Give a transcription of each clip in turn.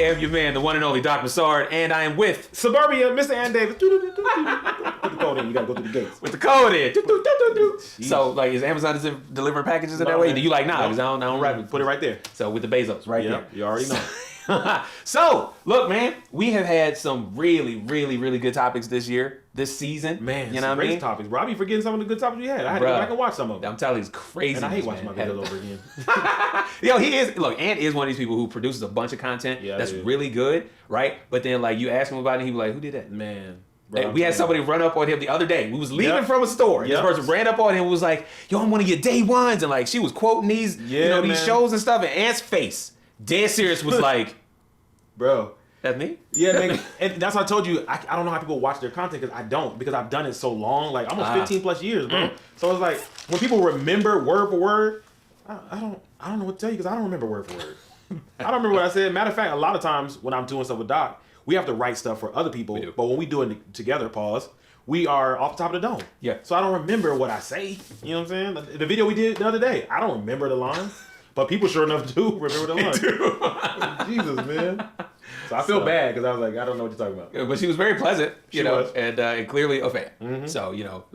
am your man, the one and only Dr. Massard, and I am with Suburbia, Mr. Ann Davis. Put the code in. You gotta go through the gates. with the code in. So, like, is Amazon delivering packages in that way? Do you like because I don't write. Put it right there. So with the Bezos, right there. You already know. So, look, man, we have had some really, really, really good topics this season. Man, you know what I mean? Topics, bro. I be forgetting some of the good topics we had. I had to go back and watch some of them. I'm telling you, it's crazy. And I hate watching my videos over again. Yo, he is. Look, Ant is one of these people who produces a bunch of content that's really good, right? But then, like, you ask him about it, and he be like, "Who did that?" Man. Bro, we had somebody run up on him the other day. We was leaving from a store. This person ran up on him and was like, "Yo, I'm one of your day ones," and like she was quoting these, these shows and stuff. And Ant's face, dead serious, was like, "Bro, that's me." Yeah, man. And that's why I told you I don't know how people watch their content because I don't, because I've done it so long, like almost 15 plus years, bro. So it's like when people remember word for word, I don't know what to tell you because I don't remember word for word. I don't remember what I said. Matter of fact, a lot of times when I'm doing stuff with Doc, we have to write stuff for other people, but when we do it together, we are off the top of the dome. Yeah. So I don't remember what I say. You know what I'm saying? The video we did the other day, I don't remember the lines, but people sure enough do remember the lines. Jesus, man. So I feel bad because I was like, I don't know what you're talking about. But she was very pleasant, you know, and clearly a fan. Mm-hmm. So, you know,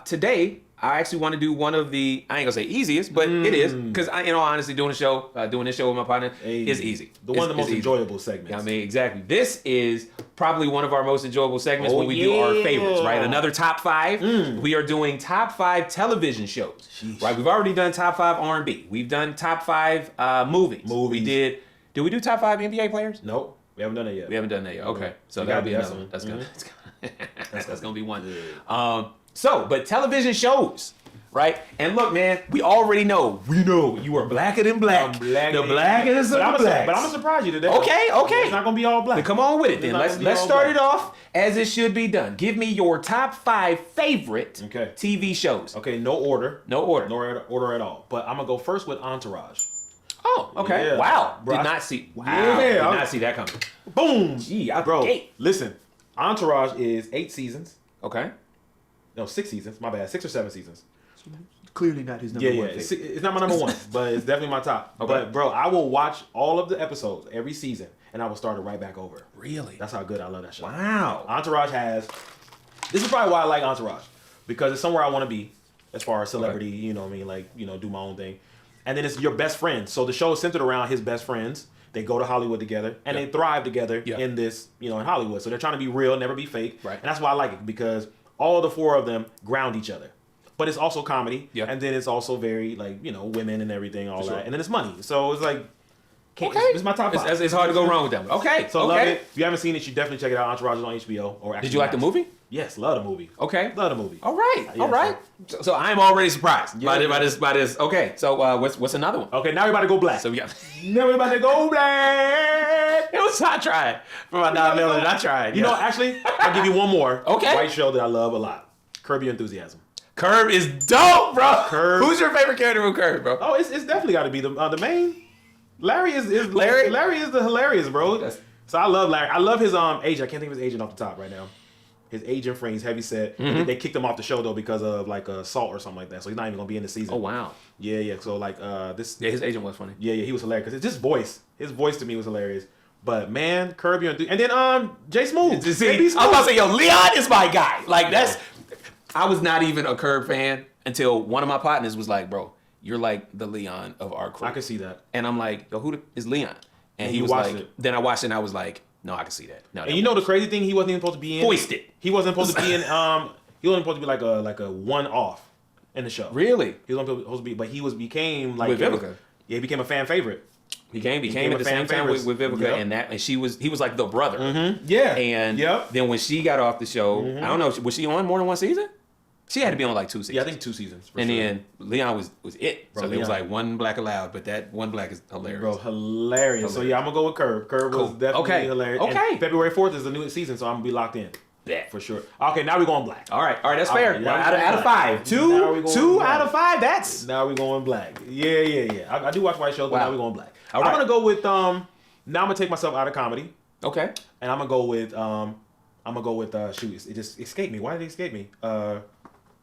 today I actually want to do one of the, I ain't gonna say easiest, but it is, because in all honesty, doing this show with my partner is easy. One of the most enjoyable segments. I mean, exactly. This is probably one of our most enjoyable segments when we do our favorites, right? Another top 5. We are doing top 5 television shows, right? We've already done top 5 R&B. We've done top 5 movies. We did we do top 5 NBA players? Nope. We haven't done that yet. We haven't done that yet. Okay. So that'll be another one. That's gonna be one. But television shows, right? And look, man, we already know. We know you are blacker than black. I'm black. The blackest of the black. But I'm gonna surprise you today. Okay. It's not gonna be all black. Then come on with it. Then let's start it off as it should be done. Give me your top 5 favorite TV shows. Okay, no order. No order. No order at all. But I'm gonna go first with Entourage. Oh, okay. Yeah. Wow. Did not see that coming. Boom. Gee, bro. Listen, Entourage is 8 seasons. Okay. No, 6 seasons. My bad. 6 or 7 seasons. Clearly not his number one. It's not my number one, but it's definitely my top. Okay. But bro, I will watch all of the episodes every season, and I will start it right back over. Really? That's how good I love that show. Wow. Entourage has. This is probably why I like Entourage, because it's somewhere I want to be, as far as celebrity. Okay. You know what I mean? Like, you know, do my own thing. And then it's your best friend. So the show is centered around his best friends. They go to Hollywood together, and they thrive together in this, you know, in Hollywood. So they're trying to be real, never be fake. Right. And that's why I like it, because all the 4 of them ground each other. But it's also comedy, and then it's also very, like, you know, women and everything, all that. And then it's money. So it's like, it's my top 5. It's hard to go wrong with that one. Okay. So I love it. If you haven't seen it, you definitely check it out. Entourage is on HBO. Or did you like the movie? Yes, love the movie. Okay. Love the movie. All right. All right. So I'm already surprised by this. Okay. So what's another one? Okay, now we're about to go black. So we got. Now we're about to go black. It was I tried for my $9 million. I tried. You know, actually, I'll give you one more. Okay. White show that I love a lot. Curb Your Enthusiasm. Curb is dope, bro. Curb. Who's your favorite character from Curb, bro? Oh, it's definitely got to be the main. Larry is Larry. Larry is the hilarious, bro. So I love Larry. I love his agent. I can't think of his agent off the top right now. His agent friend, he's heavy set. Mm-hmm. They kicked him off the show though because of like assault or something like that. So he's not even gonna be in the season. Oh wow. Yeah. So like this. Yeah, his agent was funny. Yeah, he was hilarious because his voice to me was hilarious. But man, Curb Your Enthusiasm. And then Jay Smooth. I'm about to say, yo, Leon is my guy. Like that's. I was not even a Curb fan until one of my partners was like, bro, you're like the Leon of our crew. I can see that. And I'm like, yo, who is Leon? And he was like, then I watched it and I was like, no, I can see that. No, and you know the crazy thing, he wasn't even supposed to be in. Foisted. He wasn't supposed to be in. He wasn't supposed to be like a one-off in the show. Really? He wasn't supposed to be, but he became like with Vivica. Yeah, he became a fan favorite. He came at the same time with Vivica, and he was like the brother. Mm-hmm. Yeah. And then when she got off the show, I don't know, was she on more than one season? She had to be on like 2 seasons. Yeah, I think 2 seasons. And then Leon was it. Bro, so there was like one black allowed, but that one black is hilarious. Bro, hilarious. So yeah, I'm gonna go with Curb. Curb was definitely hilarious. Okay. And February 4th is the new season, so I'm gonna be locked in. Yeah, for sure. Okay, now we're going black. All right, that's fair. Out of 5. Two out of 5. That's now we're going black. Yeah. I do watch white shows, but now we're going black. All right. I'm gonna go with now I'm gonna take myself out of comedy. Okay. And I'm gonna go with shoot, it just escaped me. Why did it escape me?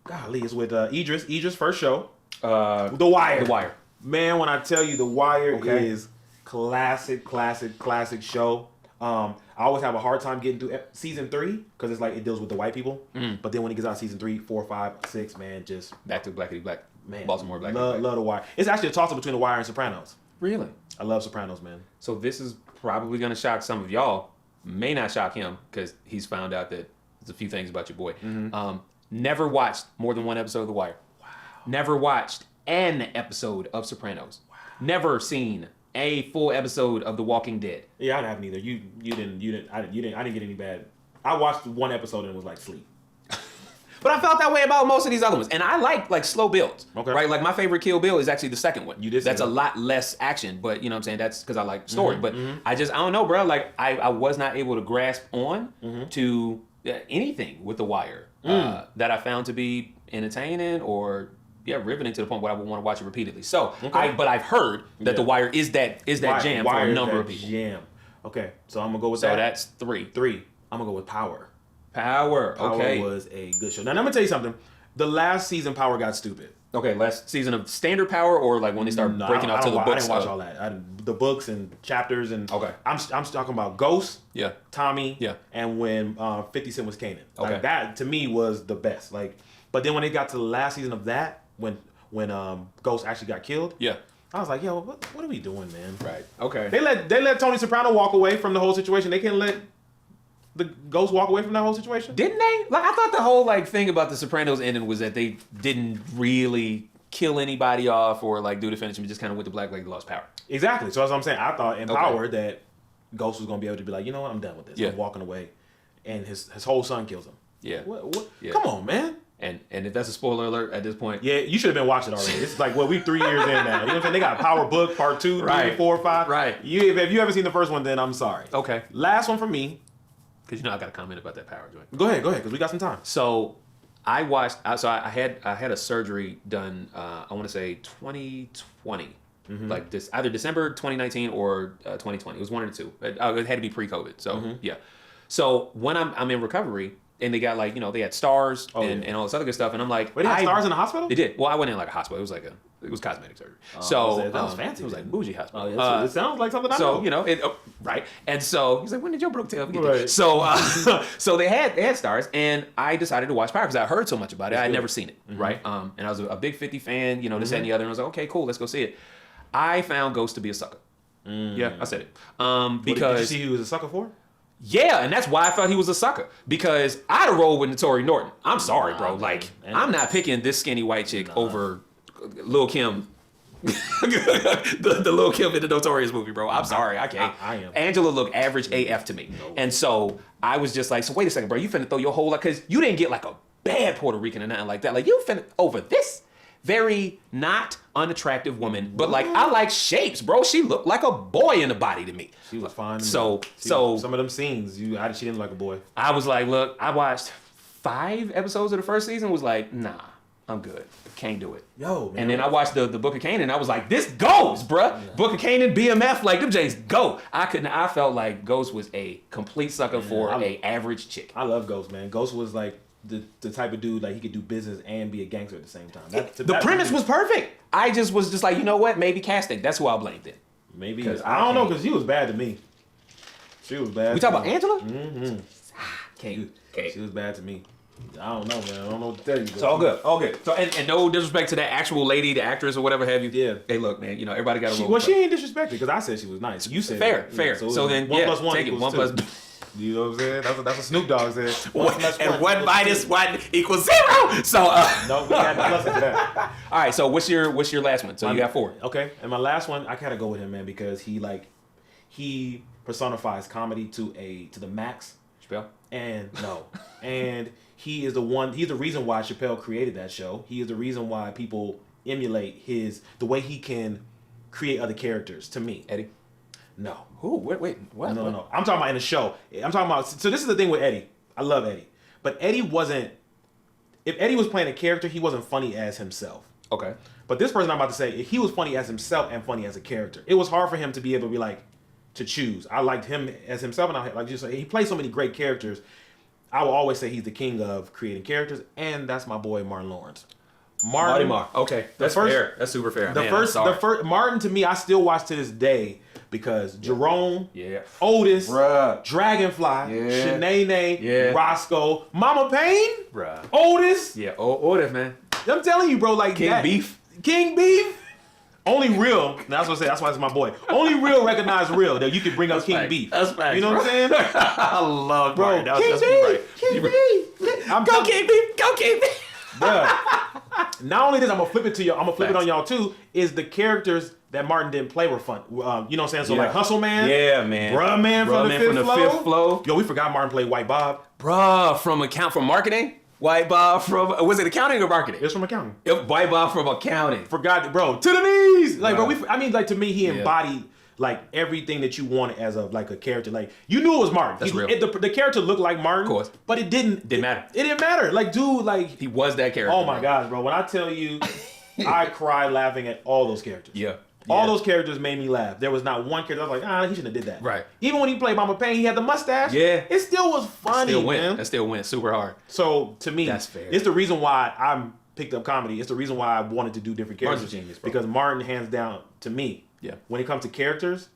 Golly, it's with Idris' first show. The Wire. The Wire. Man, when I tell you The Wire is classic show. I always have a hard time getting through season 3 because it's like it deals with the white people. But then when it gets out season 3, 4, 5, 6, man, just back to Blackity Black. Man, Baltimore Black. Love The Wire. It's actually a toss-up between The Wire and Sopranos. Really? I love Sopranos, man. So this is probably going to shock some of y'all. May not shock him because he's found out that there's a few things about your boy. Never watched more than one episode of The Wire. Wow. Never watched an episode of Sopranos. Wow. Never seen a full episode of The Walking Dead. Yeah, I haven't either. You didn't. I didn't get any bad. I watched one episode and it was like sleep. But I felt that way about most of these other ones. And I like slow builds. Okay. Right? Like my favorite Kill Bill is actually the second one. You did say That's that. a lot less action, but you know what I'm saying? That's because I like story. But I don't know, bro. Like I was not able to grasp on to anything with The Wire that I found to be entertaining or riveting to the point where I would want to watch it repeatedly. So but I've heard that The Wire is that jam for a number of people. Jam. Okay, so I'm gonna go with So that. that's 3. I'm gonna go with Power. Power. Okay. Power was a good show. Now I'm gonna tell you something. The last season, Power got stupid. Okay, last season of standard Power or like when they start breaking out to the books? I didn't watch all that. The books and chapters and okay. I'm talking about Ghost, Tommy, and when 50 Cent was Kanan. Okay. Like that to me was the best. Like, but then when it got to the last season of that, when Ghost actually got killed, I was like, yo, what are we doing, man? Right. Okay. They let Tony Soprano walk away from the whole situation. They can't let the Ghost walk away from that whole situation? Didn't they? Like I thought the whole thing about the Sopranos ending was that they didn't really kill anybody off or like do the finish and just kind of went to black like they lost power. Exactly. So that's what I'm saying. I thought in Power that Ghost was gonna be able to be like, you know what, I'm done with this. I'm walking away, and his whole son kills him. Yeah. What? Yeah. Come on, man. And if that's a spoiler alert at this point, you should have been watching already. It's like we 3 years in now. You know what I'm saying? They got Power Book Part 2, 3, 4, 5. Right. If you haven't seen the first one, then I'm sorry. Okay. Last one for me. Because I got a comment about that Power joint. Go ahead, because we got some time. So I watched. So I had a surgery done. I want to say 2020, like this either December 2019 or 2020. It was one of the two. It had to be pre-COVID. So So when I'm in recovery. And they got they had stars and all this other good stuff. And I'm like, wait, they had stars in the hospital? They did. Well, I went in like a hospital. It was cosmetic surgery. So that was fancy. It was like bougie hospital. It sounds like something I know. So, right. And so he's like, when did your broke tail get there? So, so they had stars and I decided to watch Power because I heard so much about it. I had never seen it. Right. And I was a big 50 fan, this, that, and the other. And I was like, okay, cool. Let's go see it. I found Ghost to be a sucker. Yeah, I said it. Because did you see who he was a sucker for? Yeah, and that's why I thought he was a sucker. Because I'd have rolled with Notori Norton. I'm sorry, bro. Like, I'm not picking this skinny white chick over Lil' Kim. the Lil' Kim in the Notorious movie, bro. I'm sorry. I can't. I am. Angela looked average AF to me. No. And so I was just like, so wait a second, bro. You finna throw your whole life. Because you didn't get like a bad Puerto Rican or nothing like that. Like, you finna over this very not unattractive woman. But like, I like shapes, bro. She looked like a boy in the body to me. She was fine. So some of them scenes, she didn't look like a boy. I was like, look, I watched 5 episodes of the first season. Was like, nah, I'm good. Can't do it. Yo, man. And then I watched the Book of Canaan. And I was like, this goes, bruh. Yeah. Book of Canaan, BMF, like them Jays go. I felt like Ghost was a complete sucker for a average chick. I love Ghost, man. Ghost was like the type of dude like he could do business and be a gangster at the same time. The premise was perfect. I was just like, you know what? Maybe casting. That's who I blamed it. Maybe. I don't know, because she was bad to me. She was bad. We talk about Angela? Mm-hmm. Okay. She was bad to me. I don't know, man. I don't know what to tell you. It's all good. All good. So and no disrespect to that actual lady, the actress or whatever have you. Yeah. Hey, look, man. Everybody got a role. Well, she ain't disrespected because I said she was nice. You said fair. So then 1 + 1 take it. 1 + 2. You know what I'm saying? That's what Snoop Dogg said. 1 + 1 - 1 = 0. So no, we got to listen to that. All right. So what's your last one? So you got 4. Okay. And my last one, I gotta go with him, man, because he personifies comedy to the max. Chappelle. And he is he's the reason why Chappelle created that show. He is the reason why people emulate the way he can create other characters, to me. Eddie? No. Who? Wait, what? No. I'm talking about in the show. I'm talking about, so this is the thing with Eddie. I love Eddie. But Eddie wasn't, if Eddie was playing a character, he wasn't funny as himself. Okay. But this person I'm about to say, he was funny as himself and funny as a character. It was hard for him to be able to be like, to choose. I liked him as himself, and he plays so many great characters. I will always say he's the king of creating characters, and that's my boy Martin Lawrence. Marty Marr. Okay, that's fair. That's super fair. The first Martin, to me, I still watch to this day because Jerome, Yeah. Otis, Bruh. Dragonfly, Yeah. Shanae, Yeah. Roscoe, Mama Payne, Bruh. Otis. Yeah. Otis, man. I'm telling you, bro, like King Beef. King Beef. Only real. That's what I say. That's why it's my boy. Only real recognize real that you can bring up King facts. Beef. That's facts, You know what I'm saying? I love Bro, Martin. King Beef. King Beef. Go King Beef. Go King Beef. Bruh. Not only this, I'm gonna flip it to you. I'm gonna flip it on y'all too. Is the characters that Martin didn't play were fun. You know what I'm saying? So like Hustle Man. Yeah, man. Bruh Man from the fifth flow. Yo, we forgot Martin played White Bob. Bruh, from marketing. White Bob from, was it accounting or marketing? It's from accounting. White Bob from accounting. Forgot, bro. To the knees. Like, bro, like to me, he Yeah. embodied like everything that you wanted as a like a character. Like you knew it was Martin. That's real. The character looked like Martin, Of course. but it didn't matter. It didn't matter. Like, dude, like He was that character. oh my gosh, bro. When I tell you, I cried laughing at all those characters. Yeah. All Yeah. those characters made me laugh. There was not one character I was like, he shouldn't have did that. Right. Even when he played Mama Payne, he had the mustache. Yeah. It still was funny, Still went. man. That still went super hard. So to me, That's fair. it's the reason why I'm picked up comedy. It's the reason why I wanted to do different characters. Martin's a genius, bro. Because Martin, hands down, to me, Yeah. when it comes to characters,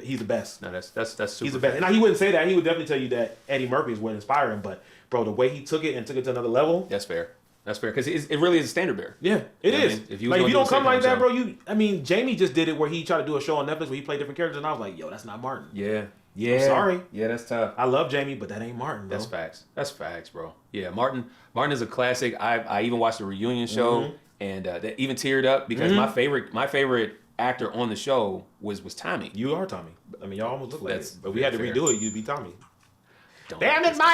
he's the best. No, that's super. He's the best. Now he wouldn't say that. He would definitely tell you that Eddie Murphy is what inspired him. But bro, the way he took it to another level. That's fair. That's fair because it really is a standard bearer. Yeah, it is. I mean, if you don't come like that, show. bro, Jamie just did it where he tried to do a show on Netflix where he played different characters, and I was like, yo, that's not Martin. Yeah. Yeah. I'm sorry. Yeah, that's tough. I love Jamie, but that ain't Martin, bro. That's facts. That's facts, bro. Yeah, Martin is a classic. I even watched the reunion show and that even teared up because my favorite actor on the show was Tommy. You are Tommy. I mean, y'all almost look like That's it. But we had to fair. redo it. You'd be Tommy. Damn it, my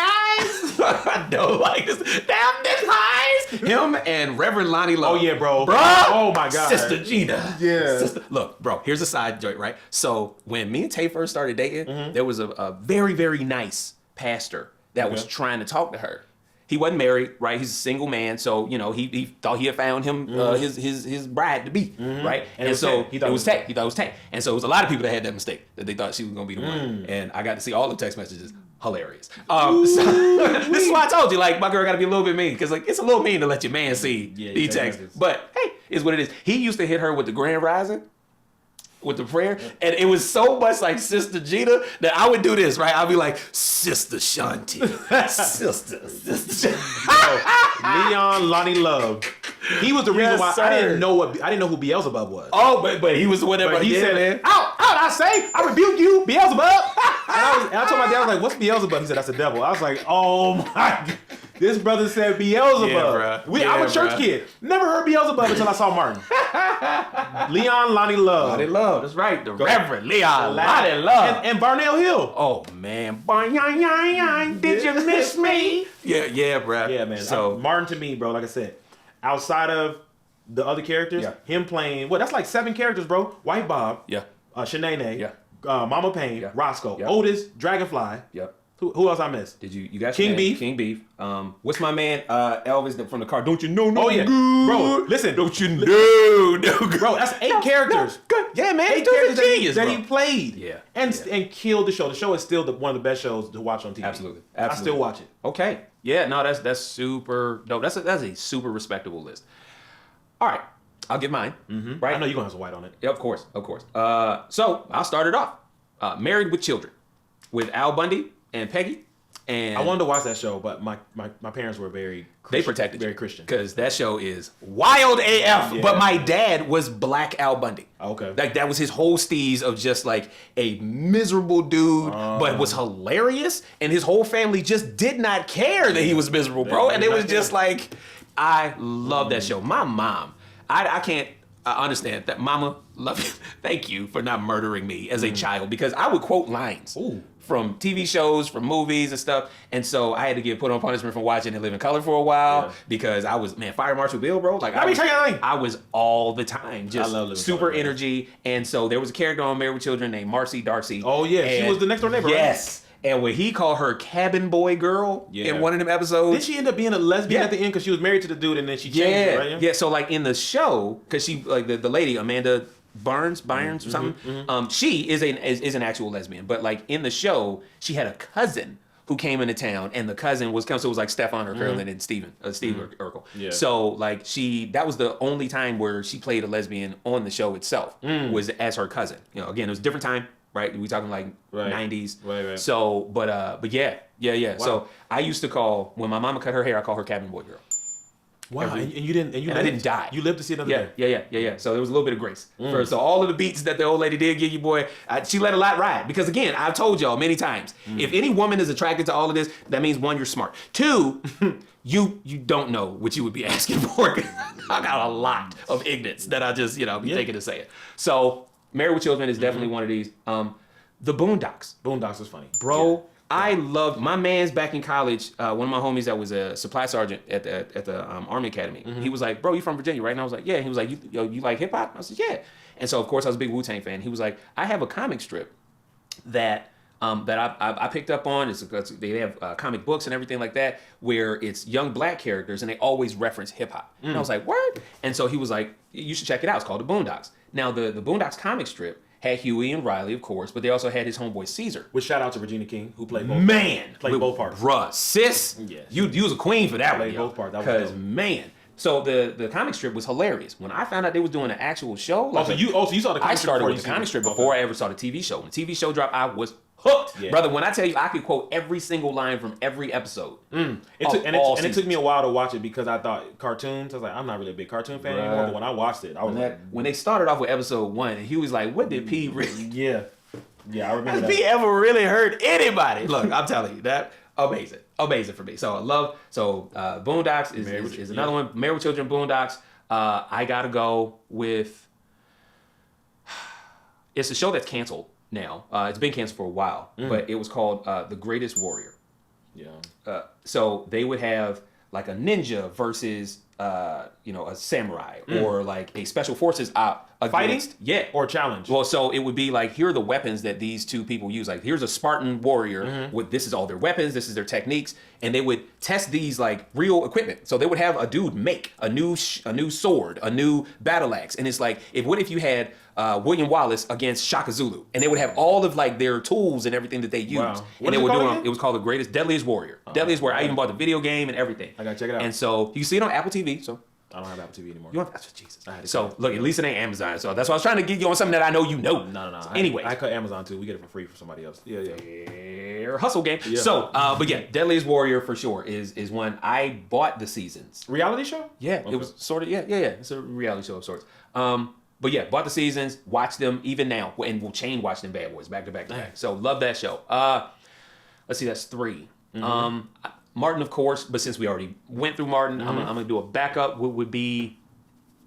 eyes! I don't like this. Damn this eyes! Him and Reverend Lonnie Love. Oh yeah, bro. Bro! Oh my god. Sister Gina. Yeah. Look, bro, here's a side joke, right? So when me and Tay first started dating, there was a very, very nice pastor that was trying to talk to her. He wasn't married, right? He's a single man, so he thought he had found him his bride to be, right? And so he thought it was Tay. He thought it was Tay, and so it was a lot of people that had that mistake that they thought she was gonna be the one. And I got to see all the text messages. Hilarious. So, this is why I told you, like, my girl got to be a little bit mean because, like, it's a little mean to let your man see these texts. But hey, is what it is. He used to hit her with the Grand Rising. With the prayer, and it was so much like Sister Gina that I would do this, right? I'd be like, Sister Shanti, Sister Leon Lonnie Love. He was the reason why sir. I didn't know who Beelzebub was. Oh, but he was whatever. But he said, man. out, I say, I rebuke you, Beelzebub. and I told my dad, I was like, what's Beelzebub? He said, that's the devil. I was like, oh my God. This brother said Beelzebub. Yeah, bruh. I'm a church kid. Never heard Beelzebub until I saw Martin. Leon Lonnie Love. Lonnie Love, that's right. The Reverend Leon Lonnie Love. And Barnell Hill. Oh, man. Did you miss me? Yeah, bro. Yeah, man. So Martin to me, bro, like I said, outside of the other characters, him playing, that's like 7 characters, bro. White Bob. Yeah. Shanae. Mama Payne. Roscoe. Yeah. Otis. Dragonfly. Yep. Who else I missed? Did you got King Beef? King Beef. What's my man Elvis from the car? Don't you know no good? Bro, listen. Don't you know no good? Bro, that's 8 characters. Yeah, man. 8 characters genius, that bro. he played. Yeah. And killed the show. The show is still one of the best shows to watch on TV. Absolutely. I still watch it. Okay. Yeah, no, that's super dope. That's a super respectable list. All right. I'll get mine. Right? I know you're going to have some white on it. Yeah, of course. So I'll start it off. Married with Children with Al Bundy and Peggy. And I wanted to watch that show, but my parents were very Christian, they protected very Christian. Because that show is wild AF. Yeah. But my dad was Black Al Bundy. Okay. Like that was his whole steez of just like a miserable dude, but was hilarious. And his whole family just did not care that he was miserable, bro. And it was just like, I love that show. My mom, I can't understand that. Mama, love you. Thank you for not murdering me as a child because I would quote lines. From TV shows, from movies and stuff. And so I had to get put on punishment for watching and Live in Color for a while because I was, Fire Marshal Bill, bro. Like I was all the time just super energy. And so there was a character on Married with Children named Marcy Darcy. Oh yeah, she was the next door neighbor. Yes. Right? And when he called her cabin boy girl in one of them episodes. Did she end up being a lesbian at the end because she was married to the dude and then she changed it, right? Yeah, so like in the show, because she, like the lady, Amanda Bynes or something. She is an actual lesbian, but like in the show, she had a cousin who came into town, and the cousin was so it was like Stefan Urkel and Steve Urkel. Yeah. So like that was the only time where she played a lesbian on the show itself was as her cousin. You know, again, it was a different time, right? We talking like 90s. Right. So, but yeah. Wow. So I used to call, when my mama cut her hair, I call her Cabin Boy Girl. Wow, and you didn't, and I didn't die. You lived to see another day. Yeah. So there was a little bit of grace. So all of the beats that the old lady did give you, boy, she let a lot ride. Because again, I've told y'all many times, if any woman is attracted to all of this, that means 1, you're smart. 2, you don't know what you would be asking for. I got a lot of ignorance that I just, be thinking to say it. So Married with Children is definitely one of these. The Boondocks. Boondocks is funny. Bro. Yeah. I loved my man's back in college. One of my homies that was a supply sergeant at the Army Academy. He was like, "Bro, you from Virginia, right?" And I was like, "Yeah." And he was like, "You like hip hop?" I said, "Yeah." And so of course I was a big Wu-Tang fan. He was like, "I have a comic strip that I picked up on. They have comic books and everything like that where it's young black characters and they always reference hip hop." And I was like, "Word?" And so he was like, "You should check it out. It's called The Boondocks." Now the Boondocks comic strip had Huey and Riley, of course, but they also had his homeboy Caesar. Which shout out to Regina King, who played both played both parts. Bruh, sis, yes. you was a queen for that one. Played both parts. Because, man. So the comic strip was hilarious. When I found out they was doing an actual show. Like, so you saw the comic strip. I started with the comic strip before I ever saw the TV show. When the TV show dropped, I was hooked. Yeah. Brother, when I tell you I could quote every single line from every episode. It took me a while to watch it because I thought cartoons, I was like, I'm not really a big cartoon fan anymore, but when I watched it, I was when they started off with episode 1, and he was like, what did P really... Yeah, I remember that. Has P ever really hurt anybody? Look, I'm telling you, that amazing for me. So I love, Boondocks is another one. Married with Children, Boondocks. I gotta go with, it's a show that's canceled now. It's been canceled for a while, but it was called The Greatest Warrior. Yeah. So they would have like a ninja versus a samurai or like a special forces fighting? Yeah. Or challenge. Well, so it would be like, here are the weapons that these two people use. Like, here's a Spartan warrior with this is all their weapons, this is their techniques, and they would test these like real equipment. So they would have a dude make a new sword, a new battle axe, and it's like, what if you had William Wallace against Shaka Zulu, and they would have all of like their tools and everything that they used. Wow. And they would do them. It was called The Deadliest Warrior. Deadliest Warrior. I even bought the video game and everything. I gotta check it out. And so you see it on Apple TV. So I don't have Apple TV anymore. You want that's Jesus. So look, at least it ain't Amazon. So that's why I was trying to get you on something that I know you know. No. Anyway, I cut Amazon too. We get it for free from somebody else. Yeah. Hustle game. Yeah. So, but yeah, Deadliest Warrior for sure is one. I bought the seasons. Reality show? Yeah, okay. It was sort of yeah. It's a reality show of sorts. But yeah, bought the seasons, watch them even now, and we'll chain watch them bad boys back to back to back. So love that show. Let's see, that's 3. Martin, of course, but since we already went through Martin, I'm gonna do a backup. What would be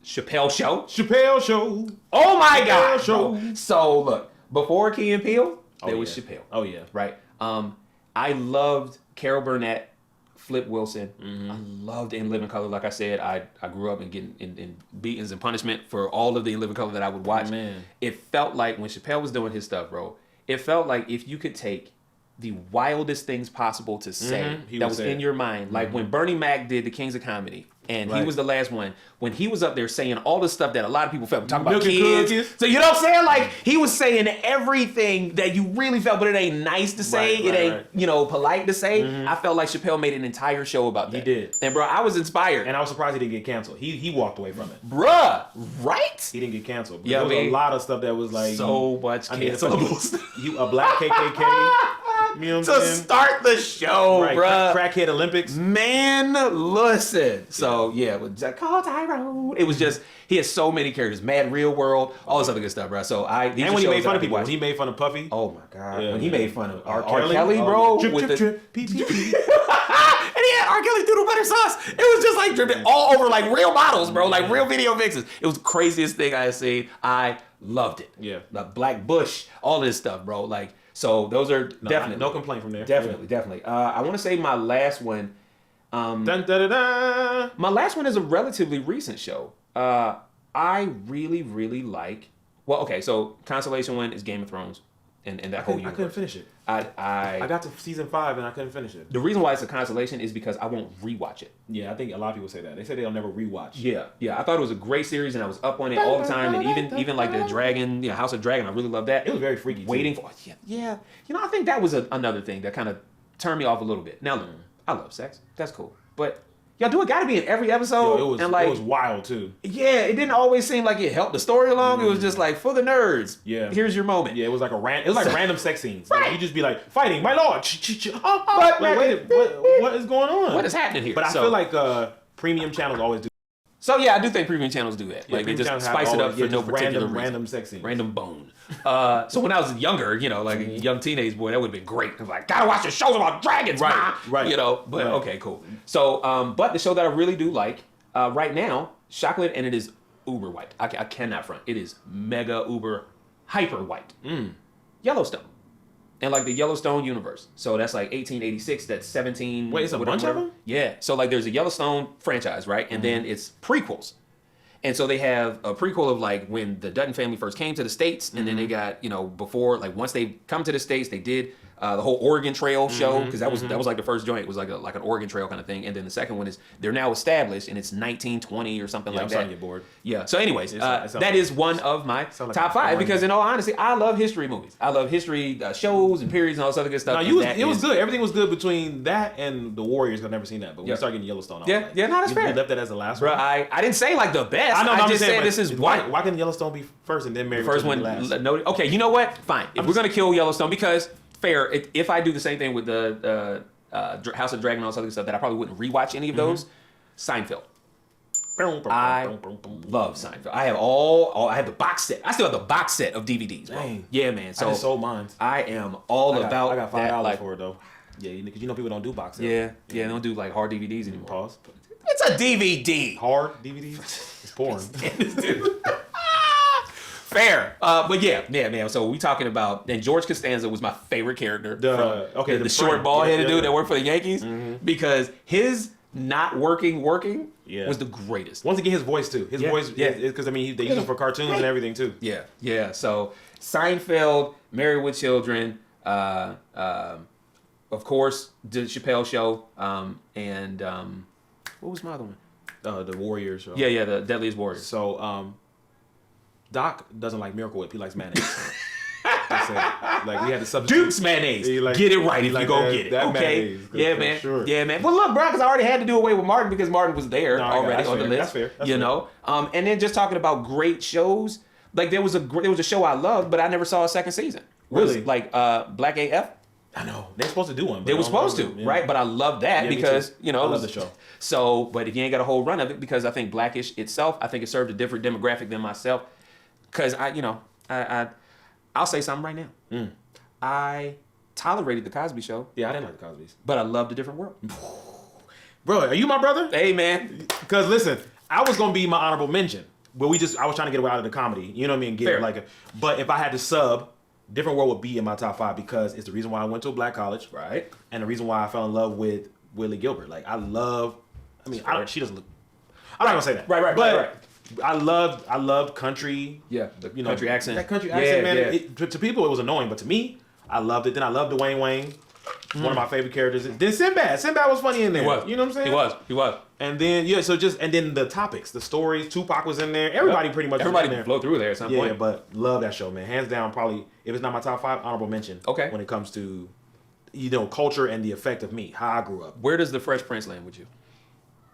Chappelle Show? Chappelle Show. Oh my God! Show. So look, before Key and Peele, there was Chappelle. Oh yeah, right. I loved Carol Burnett, Flip Wilson. I loved In Living Color. Like I said, I grew up and getting in beatings and punishment for all of the In Living Color that I would watch. Man. It felt like when Chappelle was doing his stuff, bro, it felt like if you could take the wildest things possible to say that was in your mind. Like when Bernie Mac did the Kings of Comedy, and he was the last one, when he was up there saying all the stuff that a lot of people felt. Talking about kids. Cookies. So you know what I'm saying? Like he was saying everything that you really felt, but it ain't nice to say. It ain't polite to say. I felt like Chappelle made an entire show about that. He did. And bro, I was inspired. And I was surprised he didn't get canceled. He walked away from it. Bruh, right? He didn't get canceled. Yeah, there was a lot of stuff that was like so much cancelable stuff. You a black KKK. You know what I'm saying? Start the show, right, bruh. Crackhead Olympics. Man, listen. So, yeah, with Call Tyrone. It was just, he has so many characters. Mad Real World, all this other good stuff, bro. So, and when he made fun of people. When he made fun of Puffy. Oh, my God. When he made fun of R. Kelly, bro. Drip, pee. And he had R. Kelly doodle butter sauce. It was just like dripping all over like real models, bro. Like real video mixes. It was the craziest thing I had seen. I loved it. Yeah. The Black Bush, all this stuff, bro. Like, so those are definitely no complaint from there. Definitely. I want to say my last one. Dun, da, da, da. My last one is a relatively recent show. I really, really like. Well, okay, so consolation one is Game of Thrones, and that whole universe. I couldn't finish it. I got to season 5 and I couldn't finish it. The reason why it's a consolation is because I won't rewatch it. Yeah, I think a lot of people say that. They say they'll never rewatch. Yeah. I thought it was a great series, and I was up on it all the time. And even like the Dragon, House of Dragon, I really loved that. It was very freaky. Waiting for yeah. I think that was another thing that kind of turned me off a little bit. Now, look, I love sex. That's cool, but y'all do it got to be in every episode. Yo, it was wild too. Yeah, it didn't always seem like it helped the story along. It was just like for the nerds. Yeah, here's your moment. Yeah, it was like random sex scenes. Right. Like, you just be like fighting, my lord. But wait, what is going on? What is happening here? But I feel like premium channels always do. So yeah, I do think premium channels do that. Yeah, like they just spice it up for no particular reason. Random sex scenes. Random bone. So when I was younger, like a young teenage boy, that would have been great. I was like, gotta watch the shows about dragons, right? But okay, cool. So, but the show that I really do like right now, chocolate, and it is uber white. I cannot front. It is mega uber hyper white. Yellowstone. And like the Yellowstone universe. So that's like 1886, that's 17. Wait, it's a bunch of them? Yeah. So like there's a Yellowstone franchise, right? And then it's prequels. And so they have a prequel of like when the Dutton family first came to the States, and then they got, before, like once they come to the States, they did the whole Oregon Trail show, because that was like the first joint. It was like an Oregon Trail kind of thing. And then the second one is they're now established, and it's 1920 or something like I'm that. starting to get bored. Yeah. So anyways, that is one of my top five, because in all honesty, I love history movies. I love history shows and periods and all this other good stuff. No, it was good. Everything was good between that and the Warriors. I've never seen that, but when we started getting Yellowstone, that's fair. You left that as the last one. I didn't say like the best. I just said this is why can Yellowstone be first and then Mary? The first one. No, okay, you know what? Fine. If we're gonna kill Yellowstone, because fair. If I do the same thing with the House of Dragon and all this other stuff, that I probably wouldn't rewatch any of those. Seinfeld. I love Seinfeld. I have the box set. I still have the box set of DVDs. Bro. Dang. Yeah, man. So I just sold mine. I am all about. I got $5 for it though. Yeah, because people don't do box sets. Yeah, they don't do like hard DVDs anymore. Pause. It's a DVD. Hard DVDs. It's porn. Fair. But yeah, man. So we talking about, and George Costanza was my favorite character. The short ball-headed dude that worked for the Yankees, because his not working was the greatest. Once again, his voice too. His voice, because they use him for cartoons and everything too. Yeah. So Seinfeld, Married with Children, of course, the QPL Show, and what was my other one? The Warriors show. Yeah, the Deadliest Warriors. So Doc doesn't like Miracle Whip. He likes mayonnaise. Like we had to substitute Duke's mayonnaise. Get it right if you go get it. Okay. Yeah, man. Sure. Yeah, man. Well, look, bro, because I already had to do away with Martin because Martin was there already on the list. That's fair. And then just talking about great shows, like there was a show I loved, but I never saw a second season. Really? Like Black AF. I know they're supposed to do one. They were supposed to, right? But I love that because I love the show. So, but if you ain't got a whole run of it, because I think Blackish itself, I think it served a different demographic than myself. Because I'll say something right now. I tolerated the Cosby Show. Yeah, I didn't like the Cosby's, but I loved A Different World. Bro, are you my brother? Hey, man. Because listen, I was gonna be my honorable mention, but I was trying to get away out of the comedy. You know what I mean? But if I had to sub, Different World would be in my top 5 because it's the reason why I went to a black college, right? And the reason why I fell in love with Willie Gilbert. Like she doesn't look. I'm not gonna say that. Right. But I loved country. Yeah, country accent. That country accent, man. To people, it was annoying, but to me, I loved it. Then I loved Dwayne Wayne. One of my favorite characters. Then Sinbad. Sinbad was funny in there. He was. You know what I'm saying? He was. And then and then the topics, the stories. Tupac was in there. Everybody pretty much. Everybody was in there. Flowed through there at some point. Yeah, but love that show, man. Hands down, probably if it's not my top 5, honorable mention. Okay. When it comes to, culture and the effect of me, how I grew up. Where does the Fresh Prince land with you?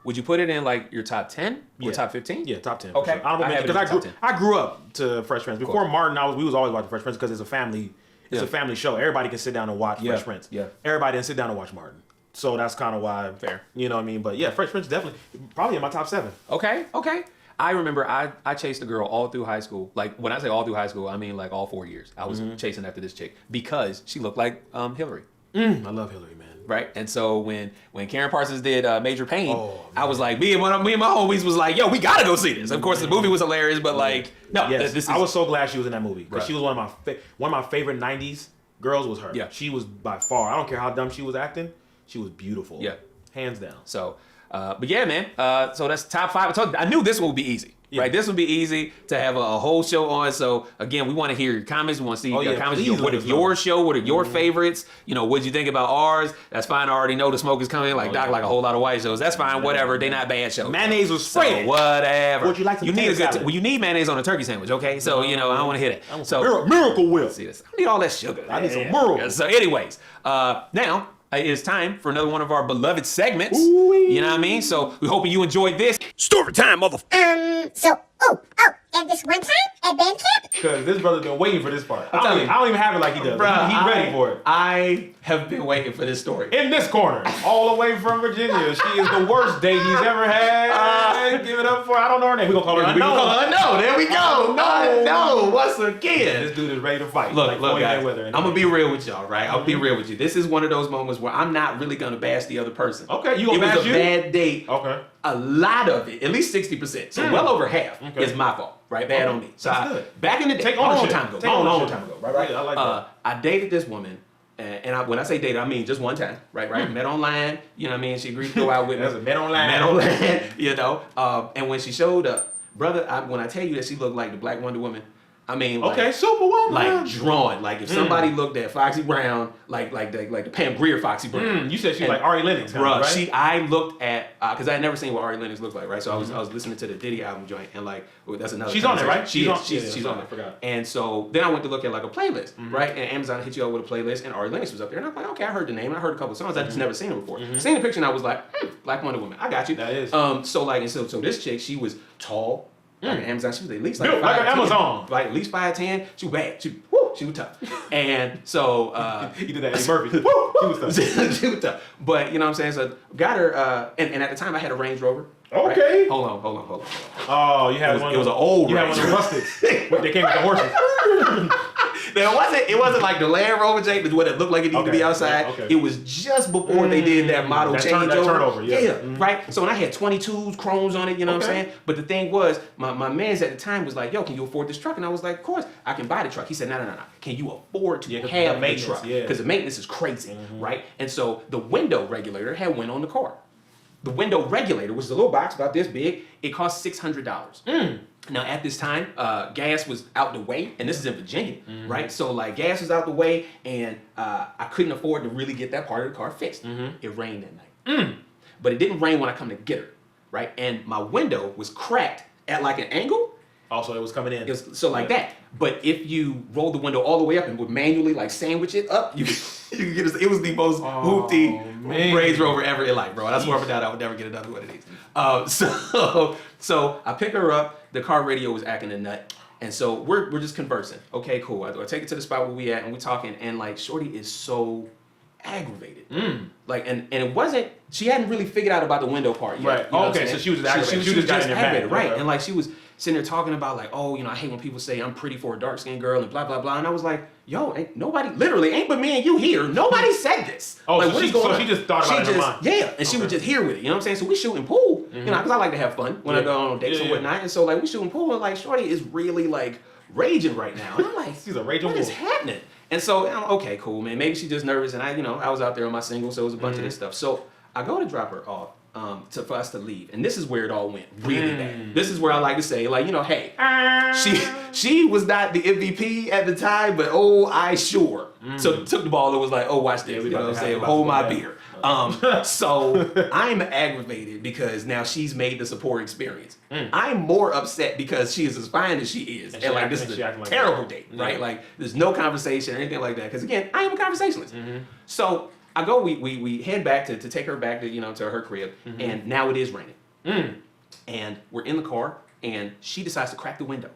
Would you put it in like your top 10 or top 15? Yeah, top 10. Okay. Sure. Honorable mention because I grew up to Fresh Prince. Before Martin, we was always watching Fresh Prince because it's a family. It's a family show. Everybody can sit down and watch Fresh Prince. Yeah. Everybody didn't sit down and watch Martin. So that's kind of why. Fair. You know what I mean? But yeah, Fresh Prince definitely probably in my top 7. Okay. I remember I chased a girl all through high school. Like when I say all through high school, I mean like all 4 years. I was chasing after this chick because she looked like Hillary. I love Hillary, man. Right, and so when Karen Parsons did Major Payne, I was like, me and my homies was like, yo, we gotta go see this. Of course, the movie was hilarious, but like, no, I was so glad she was in that movie because she was one of my favorite '90s girls was her. Yeah, she was by far. I don't care how dumb she was acting, she was beautiful. Yeah, hands down. So, but yeah, man. So that's top 5. I knew this one would be easy. Yeah. Right, this would be easy to have a whole show on. So again, we want to hear your comments. We want to see your comments. What are your show? What are your favorites? What'd you think about ours? That's fine. I already know the smoke is coming. Like Doc, like a whole lot of white shows. That's fine. Whatever. They not bad shows. Mayonnaise was sprayed. So whatever. Would you like some need you need mayonnaise on a turkey sandwich, okay? So I don't want to hear that. So Miracle Whip. See this? I don't need all that sugar. I need some Miracle. So anyways, now it is time for another one of our beloved segments. Ooh-wee. You know what I mean? So we hoping you enjoyed this. Story time, And this one time at band camp? Because this brother's been waiting for this part. I'm telling you. I don't even have it like he does. Bruh, He's ready for it. I have been waiting for this story. In this corner, all the way from Virginia, she is the worst date he's ever had. Give it up for, I don't know her name. We're going to call her. No, there we go. No, once again. This dude is ready to fight. Look, guys, I'm going to be real with y'all, right? I'll be Mm-hmm. real with you. This is one of those moments where I'm not really going to bash the other person. Okay, you going to bash you? It was a bad date. Okay. A lot of it, at least 60%, so well over half, is my fault, right? Bad on me. So That's good. Back in the day, Take a long ownership. time ago, Take long ownership. time ago, right? Yeah, I like that. I dated this woman, and when I say dated, I mean just one time, right? Met online, you know what I mean? She agreed to go out with me. That's a met online. Met online, you know. And when she showed up, brother, when I tell you that she looked like the Black Wonder Woman, I mean, like, okay, Superwoman. like drawn. Like if somebody looked at Foxy Brown, like the Pam Grier Foxy Brown. You said she was like Ari Lennox, Bruh, right? I looked at, because I had never seen what Ari Lennox looked like, right? So I was listening to the Diddy album joint, and like, that's another. She's on it, right? She's Yeah, on I it. forgot. And so then I went to look at like a playlist, right? And Amazon hit you up with a playlist, and Ari Lennox was up there, and I'm like, okay, I heard the name, and I heard a couple of songs, I just never seen her before. Seen the picture, and I was like, Black Wonder Woman, I got you. That is. So this chick, she was tall. Like Amazon, she was at least like built like an 5'10", Amazon. like at least 5'10". She was bad. She was tough. And so He did that Eddie Murphy. She was tough. she was tough. But you know what I'm saying? So got her, and at the time I had a Range Rover. Okay. Right? Hold on. Oh, you had It one. was an old You had Range one of the rustics. They came with the horses. It wasn't like the Land Rover J, but what it looked like it needed to be outside. Okay. It was just before they did that model That changeover. turnover, yeah. Right? So when I had 22s, chromes on it, you know what I'm Okay. saying? But the thing was, my man's at the time was like, yo, can you afford this truck? And I was like, of course, I can buy the truck. He said, no. Can you afford to 'cause have the the maintenance, truck? yeah. Because the maintenance is crazy, right? And so the window regulator had went on the car. The window regulator, which is a little box about this big, it cost $600. Now at this time, gas was out the way, and this is in Virginia, right? So like gas was out the way, and I couldn't afford to really get that part of the car fixed. It rained that night, but it didn't rain when I come to get her, right? And my window was cracked at like an angle. Also, it was coming in. It was so like that. But if you roll the window all the way up and would manually like sandwich it up, you could get it was the most hoopty man. Range Rover ever in life, bro. And I swear for that I would never get another one of these. So I pick her up. The car radio was acting a nut. And so we're just conversing. Okay, cool. I take it to the spot where we at and we talking, and like Shorty is so aggravated. Like and it wasn't, she hadn't really figured out about the window part yet. Right. You know what I'm Okay, saying? so she was just aggravated. She was got just in your bag. aggravated, right? Okay. And like she was sitting there talking about like, oh, you know, I hate when people say I'm pretty for a dark skinned girl and blah blah blah. And I was like, yo, ain't nobody, literally ain't but me and you here. Nobody said this. Oh, like, so what is she- going so on? she just thought about it in her mind. Yeah, and she was just here with it. You know what I'm saying? So we shooting pool, you know, because I like to have fun when I go on dates and whatnot. And so like we shooting pool, and like Shorty is really like raging right now. And I'm like, She's a raging what is wolf. happening? And so I'm okay, cool, man. Maybe she's just nervous, and I was out there on my single, so it was a bunch of this stuff. So I go to drop her off. For us to leave, and this is where it all went really bad. This is where I like to say, like, you know, hey, she was not the MVP at the time, but oh, I sure. So took the ball and was like, oh, watch this, you know what I'm saying? Hold my beer. So I'm aggravated because now she's made this a poor experience. I'm more upset because she is as fine as she is, and like this is a terrible date, right? Like there's no conversation or anything like that. Because again, I am a conversationalist. So I go, we head back to take her back to, you know, to her crib, and now it is raining. And we're in the car, and she decides to crack the window.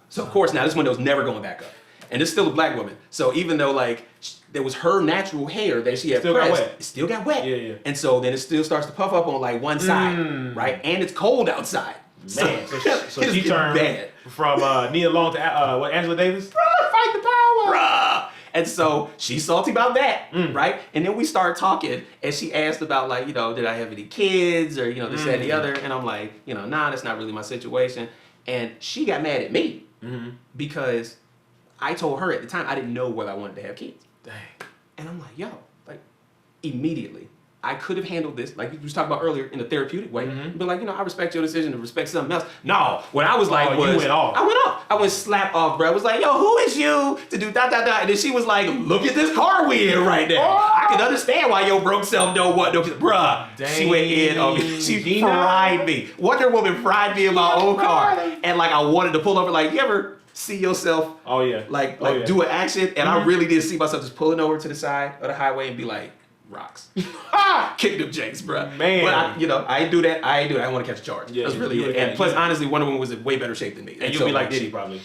So of course now this window's never going back up. And it's still a black woman. So even though like there was her natural hair that she had Still got pressed, wet. it still got wet. Yeah. And so then it still starts to puff up on like one side, right? And it's cold outside. Man, so it's she turned bad. from Nia Long to Angela Davis. Fight the power. Bruh. And so she's salty about that, right? And then we start talking, and she asked about like, you know, did I have any kids or, you know, this, that, and the other. And I'm like, you know, nah, that's not really my situation. And she got mad at me because I told her at the time I didn't know whether I wanted to have kids. Dang. And I'm like, yo, like immediately. I could have handled this, like you was talking about earlier, in a therapeutic way. But like, you know, I respect your decision to respect something else. No, what I was like was, you went off. I went off. I went slap off, bro. I was like, yo, who is you to do da da da? And then she was like, look at this car we in right now. I can understand why your broke self don't want no kids. Bruh, she went in on me. She fried me. Wonder Woman fried me in my own car. And like, I wanted to pull over, like, you ever see yourself do an action, and I really did see myself just pulling over to the side of the highway and be like, rocks. Kick them jakes, bro. Man. But I ain't do that. I didn't want to catch a charge. Yeah, That's really it. And plus, honestly, Wonder Woman was in way better shape than me. And you'll be like Diddy, probably.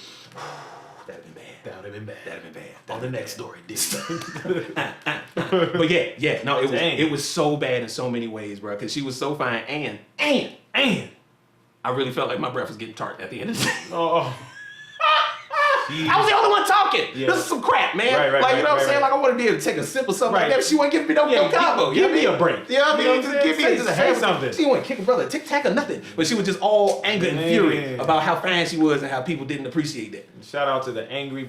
That'd have been bad. That would have been bad. That'd have been bad. On the next story, Diddy. But no, it was so bad in so many ways, bro. Because she was so fine, and I really felt like my breath was getting tart at the end of the day. Oh. I was the only one talking. Yeah. This is some crap, man. Right, you know what I'm saying? Like, I want to be able to take a sip or something like that, but she wouldn't give me no combo. Give me a break. You know what I mean? Just give me something. She wouldn't kick a brother, tic-tac or nothing. But she was just all anger and fury about how fine she was and how people didn't appreciate that. Shout out to the Angry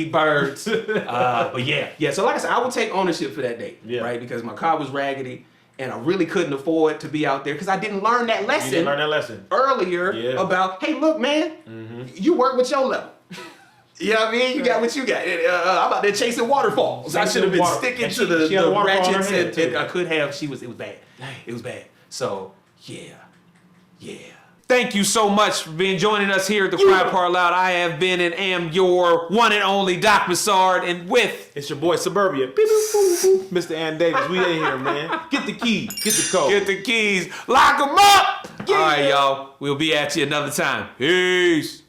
Birds. But yeah. So like I said, I would take ownership for that day, right? Because my car was raggedy. And I really couldn't afford to be out there because I didn't learn that lesson. You didn't learn that lesson earlier about, hey, look, man, you work with your level. You know what I mean? You got what you got. I'm out there chasing waterfalls. I should have been sticking to the ratchets. And I could have. It was bad. It was bad. So, yeah. Thank you so much for joining us here at the Cry Part Loud. I have been and am your one and only Doc Massard, and with... It's your boy Suburbia. Beep, boop, boop, boop. Mr. Ann Davis, we in here, man. Get the key. Get the code. Get the keys. Lock them up! Yeah. All right, y'all. We'll be at you another time. Peace.